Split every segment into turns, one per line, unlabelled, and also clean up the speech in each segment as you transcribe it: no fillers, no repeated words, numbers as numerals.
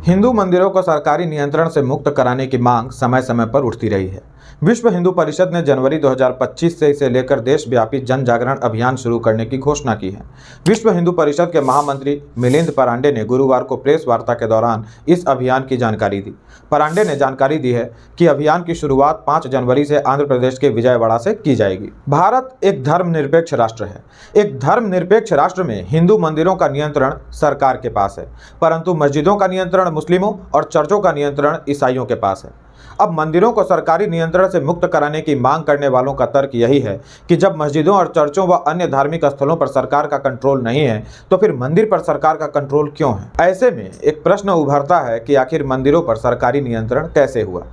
हिंदू मंदिरों को सरकारी नियंत्रण से मुक्त कराने की मांग समय समय पर उठती रही है। विश्व हिंदू परिषद ने जनवरी 2025 से इसे लेकर देशव्यापी जन जागरण अभियान शुरू करने की घोषणा की है। विश्व हिंदू परिषद के महामंत्री मिलिंद परांडे ने गुरुवार को प्रेस वार्ता के दौरान इस अभियान की जानकारी दी। परांडे ने जानकारी दी है कि अभियान की शुरुआत 5 जनवरी से आंध्र प्रदेश के विजयवाड़ा से की जाएगी। भारत एक धर्मनिरपेक्ष राष्ट्र है। एक धर्मनिरपेक्ष राष्ट्र में हिंदू मंदिरों का नियंत्रण सरकार के पास है, परंतु मस्जिदों का नियंत्रण मुस्लिमों और चर्चों का नियंत्रण ईसाइयों के पास है। अब मंदिरों को सरकारी नियंत्रण से मुक्त कराने की मांग करने वालों का तर्क यही है कि जब मस्जिदों और चर्चों व अन्य धार्मिक स्थलों पर सरकार का कंट्रोल नहीं है, तो फिर मंदिर पर सरकार का कंट्रोल क्यों है। ऐसे में एक प्रश्न उभरता है कि आखिर मंदिरों पर सरकारी नियंत्रण कैसे हुआ।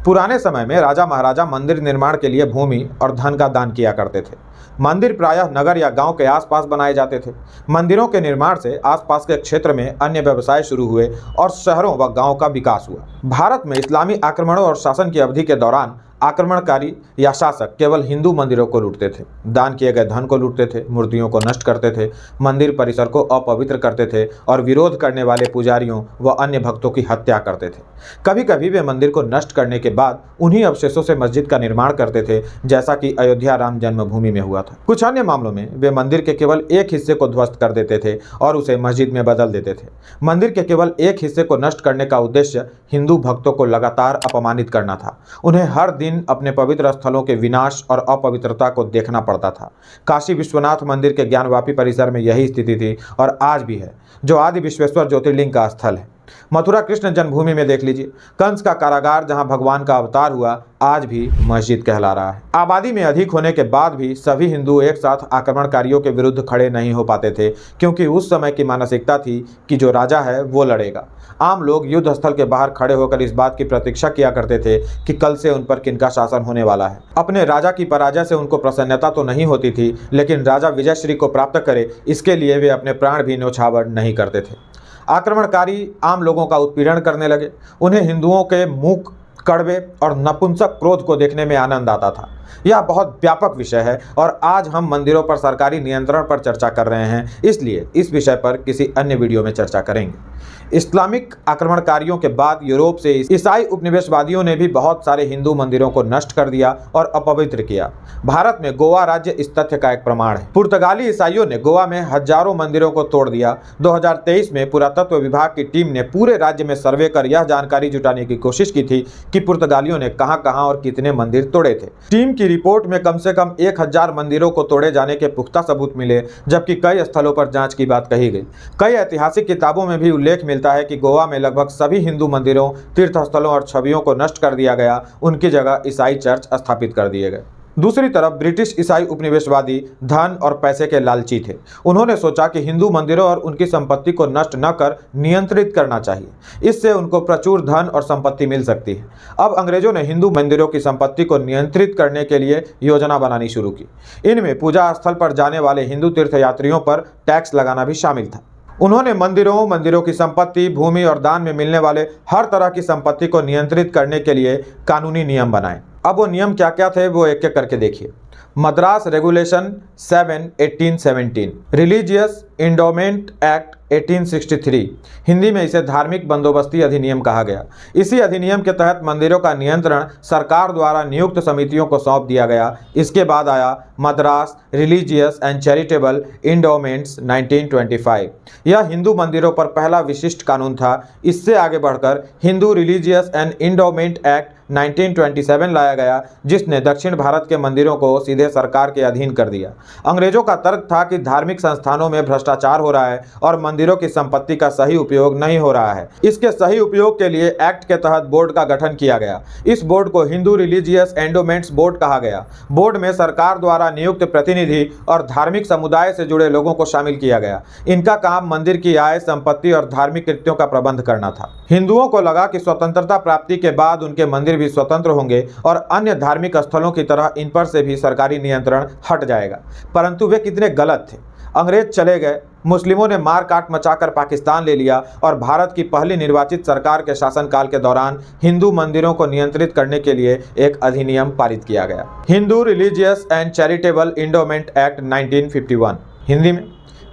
पुराने समय में राजा महाराजा मंदिर निर्माण के लिए भूमि और धन का दान किया करते थे। मंदिर प्रायः नगर या गांव के आसपास बनाए जाते थे। मंदिरों के निर्माण से आसपास के क्षेत्र में अन्य व्यवसाय शुरू हुए और शहरों व गांवों का विकास हुआ। भारत में इस्लामी आक्रमणों और शासन की अवधि के दौरान आक्रमणकारी या शासक केवल हिंदू मंदिरों को लूटते थे, दान किए गए धन को लूटते थे, मूर्तियों को नष्ट करते थे, मंदिर परिसर को अपवित्र करते थे और विरोध करने वाले पुजारियों व अन्य भक्तों की हत्या करते थे। कभी कभी वे मंदिर को नष्ट करने के बाद उन्हीं अवशेषों से मस्जिद का निर्माण करते थे, जैसा कि अयोध्या राम जन्मभूमि में हुआ था। कुछ अन्य मामलों में वे मंदिर के केवल एक हिस्से को ध्वस्त कर देते थे और उसे मस्जिद में बदल देते थे। मंदिर के केवल एक हिस्से को नष्ट करने का उद्देश्य हिंदू भक्तों को लगातार अपमानित करना था। उन्हें हर दिन अपने पवित्र स्थलों के विनाश और अपवित्रता को देखना पड़ता था। काशी विश्वनाथ मंदिर के ज्ञानवापी परिसर में यही स्थिति थी और आज भी है, जो आदि विश्वेश्वर ज्योतिर्लिंग का स्थल है। मथुरा कृष्ण जन्मभूमि में देख लीजिए, कंस का कारागार जहां भगवान का अवतार हुआ, आज भी मस्जिद कहला रहा है। आबादी में अधिक होने के बाद भी सभी हिंदू एक साथ आक्रमणकारियों के विरुद्ध खड़े नहीं हो पाते थे, क्योंकि उस समय की मानसिकता थी कि जो राजा है वो लड़ेगा। आम लोग युद्ध स्थल के बाहर खड़े होकर इस बात की प्रतीक्षा किया करते थे कि कल से उन पर किनका शासन होने वाला है। अपने राजा की पराजय से उनको प्रसन्नता तो नहीं होती थी, लेकिन राजा विजयश्री को प्राप्त करे, इसके लिए वे अपने प्राण भी न्यौछावर नहीं करते थे। आक्रमणकारी आम लोगों का उत्पीड़न करने लगे। उन्हें हिंदुओं के मूक, कड़वे और नपुंसक क्रोध को देखने में आनंद आता था। यह बहुत व्यापक विषय है और आज हम मंदिरों पर सरकारी नियंत्रण पर चर्चा कर रहे हैं, इसलिए इस विषय पर किसी अन्य वीडियो में चर्चा करेंगे। इस्लामिक आक्रमणकारियों के बाद यूरोप से ईसाई उपनिवेशवादियों ने भी बहुत सारे हिंदू मंदिरों को नष्ट कर दिया और अपवित्र किया। भारत में गोवा राज्य इस तथ्य का एक प्रमाण है। पुर्तगाली ईसाइयों ने गोवा में हजारों मंदिरों को तोड़ दिया। 2023 में पुरातत्व विभाग की टीम ने पूरे राज्य में सर्वे कर यह जानकारी जुटाने की कोशिश की थी कि पुर्तगालियों ने कहां और कितने मंदिर तोड़े थे। टीम की रिपोर्ट में कम से कम 1000 मंदिरों को तोड़े जाने के पुख्ता सबूत मिले, जबकि कई स्थलों पर जांच की बात कही गई। कई ऐतिहासिक किताबों में भी उल्लेख मिलता है कि गोवा में लगभग सभी हिंदू मंदिरों, तीर्थस्थलों और छवियों को नष्ट कर दिया गया। उनकी जगह ईसाई चर्च स्थापित कर दिए गए। दूसरी तरफ ब्रिटिश ईसाई उपनिवेशवादी धन और पैसे के लालची थे। उन्होंने सोचा कि हिंदू मंदिरों और उनकी संपत्ति को नष्ट न कर नियंत्रित करना चाहिए, इससे उनको प्रचुर धन और संपत्ति मिल सकती है। अब अंग्रेजों ने हिंदू मंदिरों की संपत्ति को नियंत्रित करने के लिए योजना बनानी शुरू की। इनमें पूजा स्थल पर जाने वाले हिंदू तीर्थयात्रियों पर टैक्स लगाना भी शामिल था। उन्होंने मंदिरों की संपत्ति, भूमि और दान में मिलने वाले हर तरह की संपत्ति को नियंत्रित करने के लिए कानूनी नियम बनाए। अब वो नियम क्या क्या थे वो एक एक करके देखिए। Madras regulation 7/1817, religious endowment act 1863, Hindi में इसे धार्मिक बंदोबस्ती अधिनियम कहा गया। इसी अधिनियम के तहत मंदिरों का नियंत्रण सरकार द्वारा नियुक्त समितियों को सौंप दिया गया। इसके बाद आया मद्रास रिलीजियस एंड चैरिटेबल इंडोमेंट्स 1925। यह हिंदू मंदिरों पर पहला विशिष्ट कानून था। इससे आगे बढ़कर Hindu religious and endowment act 1927 लाया गया, जिसने दक्षिण भारत के मंदिरों को सीधे सरकार के अधीन कर दिया। अंग्रेजों का तर्क था कि धार्मिक संस्थानों में भ्रष्टाचार हो रहा है और मंदिरों की संपत्ति का सही उपयोग नहीं हो रहा है। इसके सही उपयोग के लिए एक्ट के तहत बोर्ड का गठन किया गया। इस बोर्ड को हिंदू रिलीजियस एंडोमेंट्स बोर्ड कहा गया। बोर्ड में सरकार द्वारा नियुक्त प्रतिनिधि और धार्मिक समुदाय से जुड़े लोगों को शामिल किया गया। इनका काम मंदिर की आय, संपत्ति और धार्मिक कृत्यों का प्रबंध करना था। हिंदुओं को लगा कि स्वतंत्रता प्राप्ति के बाद उनके मंदिर भी स्वतंत्र होंगे और अन्य धार्मिक स्थलों की तरह इन पर से भी सरकारी नियंत्रण हट जाएगा, परंतु वे कितने गलत थे। अंग्रेज चले गए, मुस्लिमों ने मार काट मचाकर पाकिस्तान ले लिया और भारत की पहली निर्वाचित सरकार के शासनकाल के दौरान हिंदू मंदिरों को नियंत्रित करने के लिए एक अधिनियम पारित किया गया, Hindu religious and charitable endowment act 1951। Hindi में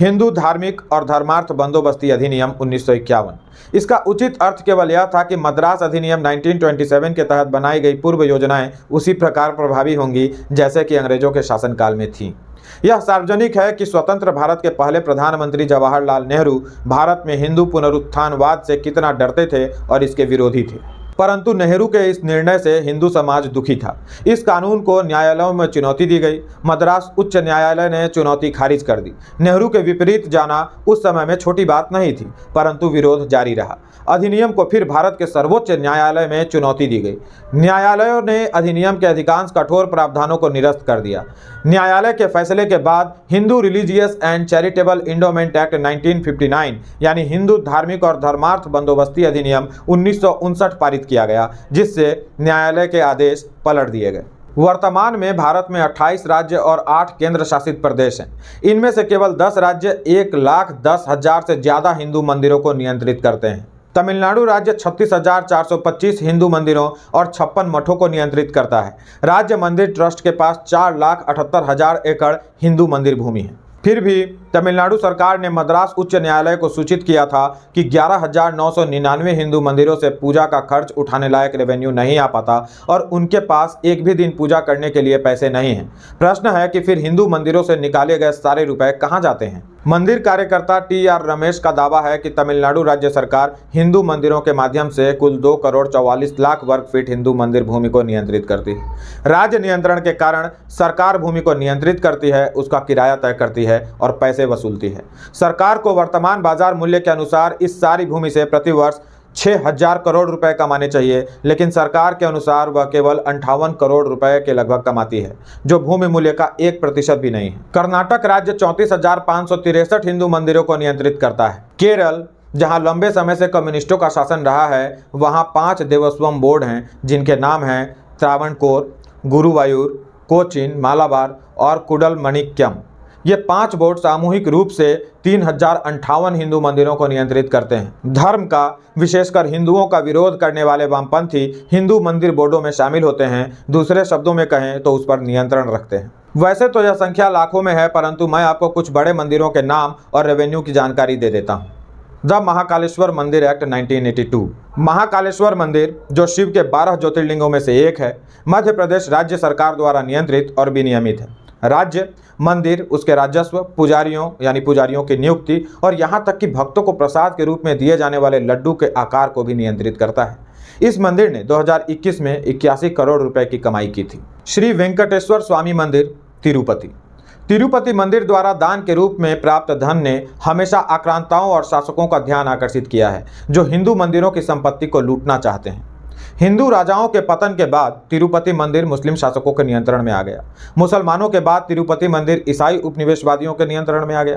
हिंदू धार्मिक और धर्मार्थ बंदोबस्ती अधिनियम 1951। इसका उचित अर्थ केवल यह था कि मद्रास अधिनियम 1927 के तहत बनाई गई पूर्व योजनाएं उसी प्रकार प्रभावी होंगी जैसे कि अंग्रेजों के शासनकाल में थीं। यह सार्वजनिक है कि स्वतंत्र भारत के पहले प्रधानमंत्री जवाहरलाल नेहरू भारत में हिंदू पुनरुत्थानवाद से कितना डरते थे और इसके विरोधी थे, परंतु नेहरू के इस निर्णय से हिंदू समाज दुखी था। इस कानून को न्यायालयों में चुनौती दी गई। मद्रास उच्च न्यायालय ने चुनौती खारिज कर दी। नेहरू के विपरीत जाना उस समय में छोटी बात नहीं थी, परंतु विरोध जारी रहा। अधिनियम को फिर भारत के सर्वोच्च न्यायालय में चुनौती दी गई। न्यायालयों ने अधिनियम के अधिकांश कठोर प्रावधानों को निरस्त कर दिया। न्यायालय के फैसले के बाद Hindu religious and charitable endowment act 1959 यानी हिंदू धार्मिक और धर्मार्थ बंदोबस्ती अधिनियम 1959 पारित किया गया, जिससे न्यायालय के आदेश पलट दिए गए। वर्तमान में भारत में 28 राज्य और 8 केंद्र शासित प्रदेश हैं। इनमें से केवल 10 राज्य 1,10,000 से ज़्यादा हिंदू मंदिरों को नियंत्रित करते हैं। तमिलनाडु राज्य 36,425 हिंदू मंदिरों और 56 मठों को नियंत्रित करता है। राज्य मंदिर ट्रस्ट के पास 4,78,000 एकड़ हिंदू मंदिर भूमि है। फिर भी तमिलनाडु सरकार ने मद्रास उच्च न्यायालय को सूचित किया था कि 11,999 हिंदू मंदिरों से पूजा का खर्च उठाने लायक रेवेन्यू नहीं आ पाता और उनके पास एक भी दिन पूजा करने के लिए पैसे नहीं हैं। प्रश्न है कि फिर हिंदू मंदिरों से निकाले गए सारे रुपए कहां जाते हैं? मंदिर कार्यकर्ता TR रमेश का दावा है कि तमिलनाडु राज्य सरकार हिंदू मंदिरों के माध्यम से कुल 2,44,00,000 वर्ग फीट हिंदू मंदिर भूमि को नियंत्रित करती है। राज्य नियंत्रण के कारण सरकार भूमि को नियंत्रित करती है, उसका किराया तय करती है और पैसे वसूलती है। सरकार को वर्तमान बाजार मूल्य के अनुसार इस सारी भूमि से प्रतिवर्ष 6,000 करोड़ रुपए कमाने चाहिए, लेकिन सरकार के अनुसार वह केवल 58 करोड़ रुपए के लगभग कमाती है, जो भूमि मूल्य का 1% भी नहीं है। कर्नाटक राज्य 34,563 हिंदू मंदिरों को नियंत्रित करता है। केरल, जहां लंबे समय से कम्युनिस्टों का शासन रहा है, वहां 5 देवस्थम बोर्ड हैं, जिनके नाम हैं त्रावणकोर, गुरुवायूर, कोचीन, मालाबार और कुडलमणिक्यम। ये 5 बोर्ड सामूहिक रूप से 3,058 हिंदू मंदिरों को नियंत्रित करते हैं। धर्म का, विशेषकर हिंदुओं का विरोध करने वाले वामपंथी हिंदू मंदिर बोर्डों में शामिल होते हैं। दूसरे शब्दों में कहें तो उस पर नियंत्रण रखते हैं। वैसे तो यह संख्या लाखों में है, परंतु मैं आपको कुछ बड़े मंदिरों के नाम और रेवेन्यू की जानकारी दे देता हूँ। द महाकालेश्वर मंदिर एक्ट 1982। महाकालेश्वर मंदिर, जो शिव के 12 ज्योतिर्लिंगों में से एक है, मध्य प्रदेश राज्य सरकार द्वारा नियंत्रित और विनियमित है। राज्य मंदिर उसके राजस्व, पुजारियों यानी पुजारियों की नियुक्ति और यहाँ तक कि भक्तों को प्रसाद के रूप में दिए जाने वाले लड्डू के आकार को भी नियंत्रित करता है। इस मंदिर ने 2021 में 81 करोड़ रुपए की कमाई की थी। श्री वेंकटेश्वर स्वामी मंदिर, तिरुपति। तिरुपति मंदिर द्वारा दान के रूप में प्राप्त धन ने हमेशा आक्रांताओं और शासकों का ध्यान आकर्षित किया है, जो हिंदू मंदिरों की संपत्ति को लूटना चाहते हैं। हिंदू राजाओं के पतन के बाद तिरुपति मंदिर मुस्लिम शासकों के नियंत्रण में आ गया। मुसलमानों के बाद तिरुपति मंदिर ईसाई उपनिवेशवादियों के नियंत्रण में आ गया।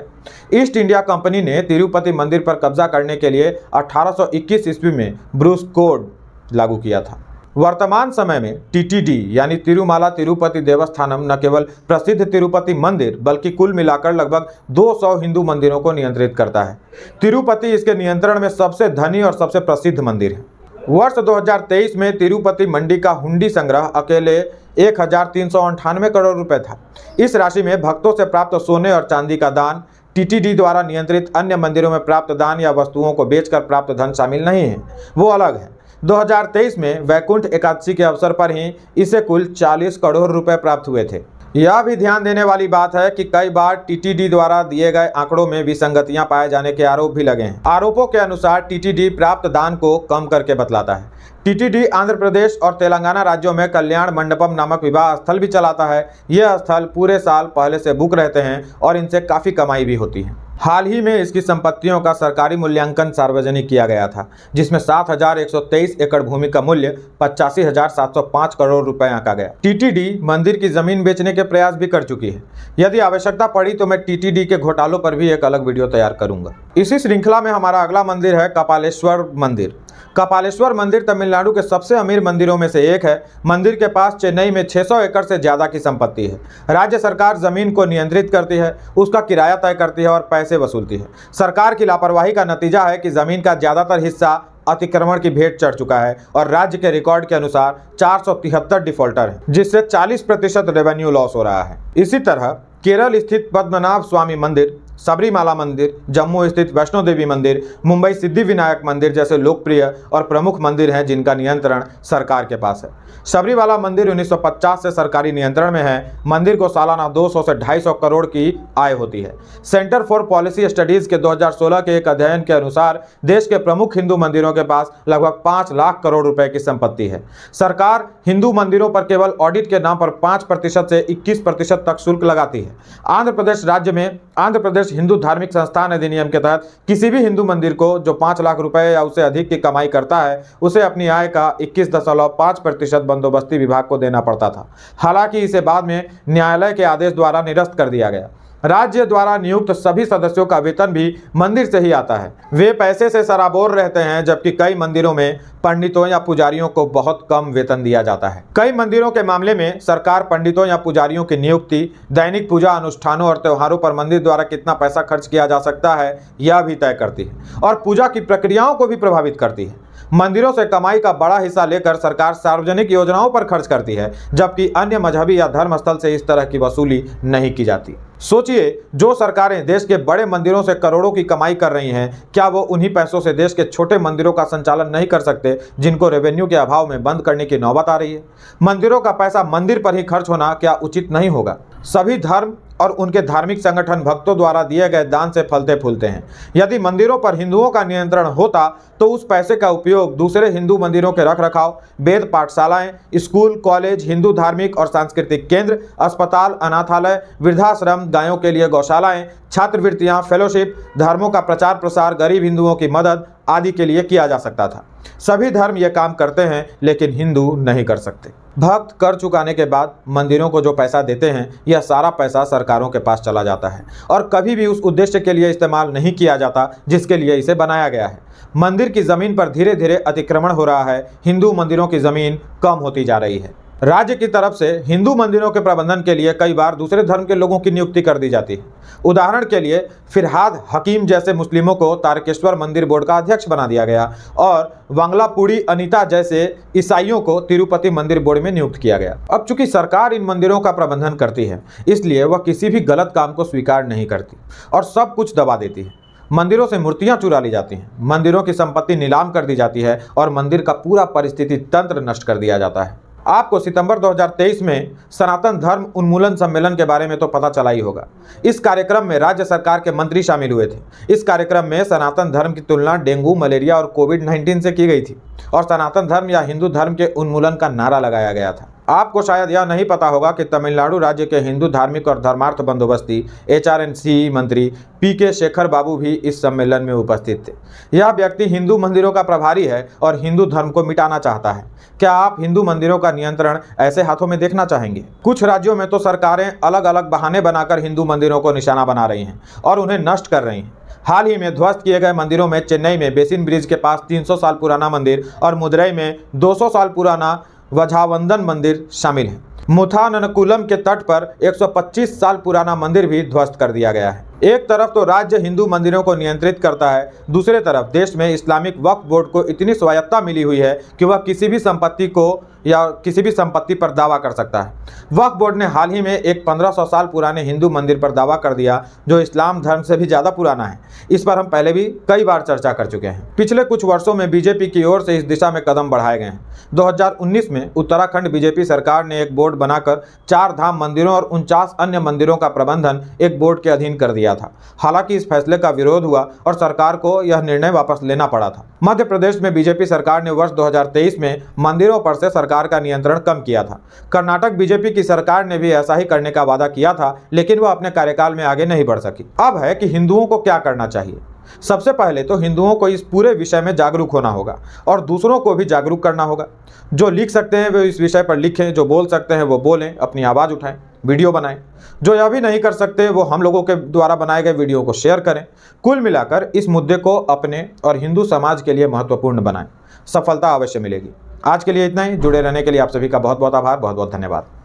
ईस्ट इंडिया कंपनी ने तिरुपति मंदिर पर कब्जा करने के लिए 1821 ईस्वी में ब्रूस कोड लागू किया था। वर्तमान समय में TTD यानी तिरुमाला तिरुपति देवस्थानम न केवल प्रसिद्ध तिरुपति मंदिर बल्कि कुल मिलाकर लगभग 200 हिंदू मंदिरों को नियंत्रित करता है। तिरुपति इसके नियंत्रण में सबसे धनी और सबसे प्रसिद्ध मंदिर है। वर्ष 2023 में तिरुपति मंडी का हुंडी संग्रह अकेले 1,398 करोड़ रुपए था। इस राशि में भक्तों से प्राप्त सोने और चांदी का दान, TTD द्वारा नियंत्रित अन्य मंदिरों में प्राप्त दान या वस्तुओं को बेचकर प्राप्त धन शामिल नहीं है, वो अलग है। 2023 में वैकुंठ एकादशी के अवसर पर ही इसे कुल 40 करोड़ रुपए प्राप्त हुए थे। यह भी ध्यान देने वाली बात है कि कई बार TTD द्वारा दिए गए आंकड़ों में विसंगतियां पाए जाने के आरोप भी लगे हैं। आरोपों के अनुसार TTD प्राप्त दान को कम करके बतलाता है। TTD आंध्र प्रदेश और तेलंगाना राज्यों में कल्याण मंडपम नामक विवाह स्थल भी चलाता है। यह स्थल पूरे साल पहले से बुक रहते हैं और इनसे काफ़ी कमाई भी होती है। हाल ही में इसकी संपत्तियों का सरकारी मूल्यांकन सार्वजनिक किया गया था, जिसमें 7,123 एकड़ भूमि का मूल्य 85,705 करोड़ रुपए आंका गया। TTD मंदिर की जमीन बेचने के प्रयास भी कर चुकी है। यदि आवश्यकता पड़ी तो मैं TTD के घोटालों पर भी एक अलग वीडियो तैयार करूंगा। इसी श्रृंखला में हमारा अगला मंदिर है कपालेश्वर मंदिर। कपालेश्वर मंदिर तमिलनाडु के सबसे अमीर मंदिरों में से एक है। मंदिर के पास चेन्नई में 600 एकड़ से ज़्यादा की संपत्ति है। राज्य सरकार जमीन को नियंत्रित करती है, उसका किराया तय करती है और पैसे वसूलती है। सरकार की लापरवाही का नतीजा है कि जमीन का ज़्यादातर हिस्सा अतिक्रमण की भेंट चढ़ चुका है और राज्य के रिकॉर्ड के अनुसार 473 डिफॉल्टर हैं, जिससे 40% रेवेन्यू लॉस हो रहा है। इसी तरह केरल स्थित पद्मनाभ स्वामी मंदिर सबरीमाला मंदिर, जम्मू स्थित वैष्णो देवी मंदिर, मुंबई सिद्धिविनायक मंदिर जैसे लोकप्रिय और प्रमुख मंदिर हैं जिनका नियंत्रण सरकार के पास है। सबरीमाला मंदिर 1950 से सरकारी नियंत्रण में है। मंदिर को सालाना 200 से 250 करोड़ की आय होती है। सेंटर फॉर पॉलिसी स्टडीज के 2016 के एक अध्ययन के अनुसार देश के प्रमुख हिंदू मंदिरों के पास लगभग 5 लाख करोड़ रुपए की संपत्ति है। सरकार हिंदू मंदिरों पर केवल ऑडिट के नाम पर 5% से 21% तक शुल्क लगाती है। आंध्र प्रदेश राज्य में आंध्र प्रदेश हिंदू धार्मिक संस्थान अधिनियम के तहत किसी भी हिंदू मंदिर को जो 5 लाख रुपए या उससे अधिक की कमाई करता है उसे अपनी आय का 21.5% बंदोबस्ती विभाग को देना पड़ता था। हालांकि इसे बाद में न्यायालय के आदेश द्वारा निरस्त कर दिया गया। राज्य द्वारा नियुक्त सभी सदस्यों का वेतन भी मंदिर से ही आता है। वे पैसे से सराबोर रहते हैं, जबकि कई मंदिरों में पंडितों या पुजारियों को बहुत कम वेतन दिया जाता है। कई मंदिरों के मामले में सरकार पंडितों या पुजारियों की नियुक्ति, दैनिक पूजा अनुष्ठानों और त्योहारों पर मंदिर द्वारा कितना पैसा खर्च किया जा सकता है यह भी तय करती है और पूजा की प्रक्रियाओं को भी प्रभावित करती है। मंदिरों से कमाई का बड़ा हिस्सा लेकर सरकार सार्वजनिक योजनाओं पर खर्च करती है, जबकि अन्य मजहबी या धर्म स्थल से इस तरह की वसूली नहीं की जाती। सोचिए, जो सरकारें देश के बड़े मंदिरों से करोड़ों की कमाई कर रही हैं, क्या वो उन्हीं पैसों से देश के छोटे मंदिरों का संचालन नहीं कर सकते जिनको रेवेन्यू के अभाव में बंद करने की नौबत आ रही है? मंदिरों का पैसा मंदिर पर ही खर्च होना क्या उचित नहीं होगा? सभी धर्म और उनके धार्मिक संगठन भक्तों द्वारा दिए गए दान से फलते फूलते हैं। यदि मंदिरों पर हिंदुओं का नियंत्रण होता तो उस पैसे का उपयोग दूसरे हिंदू मंदिरों के रखरखाव, वेद पाठशालाएं, स्कूल, कॉलेज, हिंदू धार्मिक और सांस्कृतिक केंद्र, अस्पताल, अनाथालय, वृद्धाश्रम, गायों के लिए गौशालाएं, छात्रवृत्तियां, फेलोशिप, धर्मों का प्रचार प्रसार, गरीब हिंदुओं की मदद आदि के लिए किया जा सकता था। सभी धर्म ये काम करते हैं, लेकिन हिंदू नहीं कर सकते। भक्त कर चुकाने के बाद मंदिरों को जो पैसा देते हैं, यह सारा पैसा सरकारों के पास चला जाता है और कभी भी उस उद्देश्य के लिए इस्तेमाल नहीं किया जाता जिसके लिए इसे बनाया गया है। मंदिर की जमीन पर धीरे धीरे अतिक्रमण हो रहा है। हिंदू मंदिरों की जमीन कम होती जा रही है। राज्य की तरफ से हिंदू मंदिरों के प्रबंधन के लिए कई बार दूसरे धर्म के लोगों की नियुक्ति कर दी जाती है। उदाहरण के लिए फिरहाद हकीम जैसे मुस्लिमों को तारकेश्वर मंदिर बोर्ड का अध्यक्ष बना दिया गया और वांगलापुड़ी अनीता जैसे ईसाइयों को तिरुपति मंदिर बोर्ड में नियुक्त किया गया। अब चूंकि सरकार इन मंदिरों का प्रबंधन करती है, इसलिए वह किसी भी गलत काम को स्वीकार नहीं करती और सब कुछ दबा देती है। मंदिरों से मूर्तियां चुरा ली जाती हैं, मंदिरों की संपत्ति नीलाम कर दी जाती है और मंदिर का पूरा परिस्थिति तंत्र नष्ट कर दिया जाता है। आपको सितंबर 2023 में सनातन धर्म उन्मूलन सम्मेलन के बारे में तो पता चला ही होगा। इस कार्यक्रम में राज्य सरकार के मंत्री शामिल हुए थे। इस कार्यक्रम में सनातन धर्म की तुलना डेंगू, मलेरिया और कोविड-19 से की गई थी और सनातन धर्म या हिंदू धर्म के उन्मूलन का नारा लगाया गया था। आपको शायद यह नहीं पता होगा कि तमिलनाडु राज्य के हिंदू धार्मिक और धर्मार्थ बंदोबस्ती HRNC मंत्री PK शेखर बाबू भी इस सम्मेलन में उपस्थित थे। यह व्यक्ति हिंदू मंदिरों का प्रभारी है और हिंदू धर्म को मिटाना चाहता है। क्या आप हिंदू मंदिरों का नियंत्रण ऐसे हाथों में देखना चाहेंगे? कुछ राज्यों में तो सरकारें अलग अलग बहाने बनाकर हिंदू मंदिरों को निशाना बना रही हैं और उन्हें नष्ट कर रही हैं। हाल ही में ध्वस्त किए गए मंदिरों में चेन्नई में बेसिन ब्रिज के पास 300 साल पुराना मंदिर और मदुरई में 200 साल पुराना वज्रावंदन मंदिर शामिल है। मुथानकुलम के तट पर 125 साल पुराना मंदिर भी ध्वस्त कर दिया गया है। एक तरफ तो राज्य हिंदू मंदिरों को नियंत्रित करता है, दूसरे तरफ देश में इस्लामिक वक्फ बोर्ड को इतनी स्वायत्तता मिली हुई है कि वह किसी भी संपत्ति को या किसी भी संपत्ति पर दावा कर सकता है। वक्फ बोर्ड ने हाल ही में एक 1500 साल पुराने हिंदू मंदिर पर दावा कर दिया जो इस्लाम धर्म से भी ज़्यादा पुराना है। इस पर हम पहले भी कई बार चर्चा कर चुके हैं। पिछले कुछ वर्षों में बीजेपी की ओर से इस दिशा में कदम बढ़ाए गए हैं। 2019 में उत्तराखंड बीजेपी सरकार ने एक बोर्ड बनाकर 4 धाम मंदिरों और 49 अन्य मंदिरों का प्रबंधन एक बोर्ड के अधीन कर दिया था। हालांकि इस फैसले का विरोध हुआ और सरकार को यह निर्णय वापस लेना पड़ा था। मध्य प्रदेश में बीजेपी सरकार ने वर्ष 2023 में मंदिरों पर से सरकार का नियंत्रण कम किया था। कर्नाटक बीजेपी की सरकार ने भी ऐसा ही करने का वादा किया था, लेकिन वह अपने कार्यकाल में आगे नहीं बढ़ सकी। अब है कि हिंदुओं को क्या करना चाहिए। सबसे पहले तो हिंदुओं को इस पूरे विषय में जागरूक होना होगा और दूसरों को भी जागरूक करना होगा। जो लिख सकते हैं वे इस विषय पर लिखें, जो बोल सकते हैं वो बोलें, अपनी आवाज़ उठाएं, वीडियो बनाएं। जो यह भी नहीं कर सकते वो हम लोगों के द्वारा बनाए गए वीडियो को शेयर करें। कुल मिलाकर इस मुद्दे को अपने और हिंदू समाज के लिए महत्वपूर्ण बनाएं। सफलता अवश्य मिलेगी। आज के लिए इतना ही। जुड़े रहने के लिए आप सभी का बहुत बहुत आभार, बहुत बहुत धन्यवाद।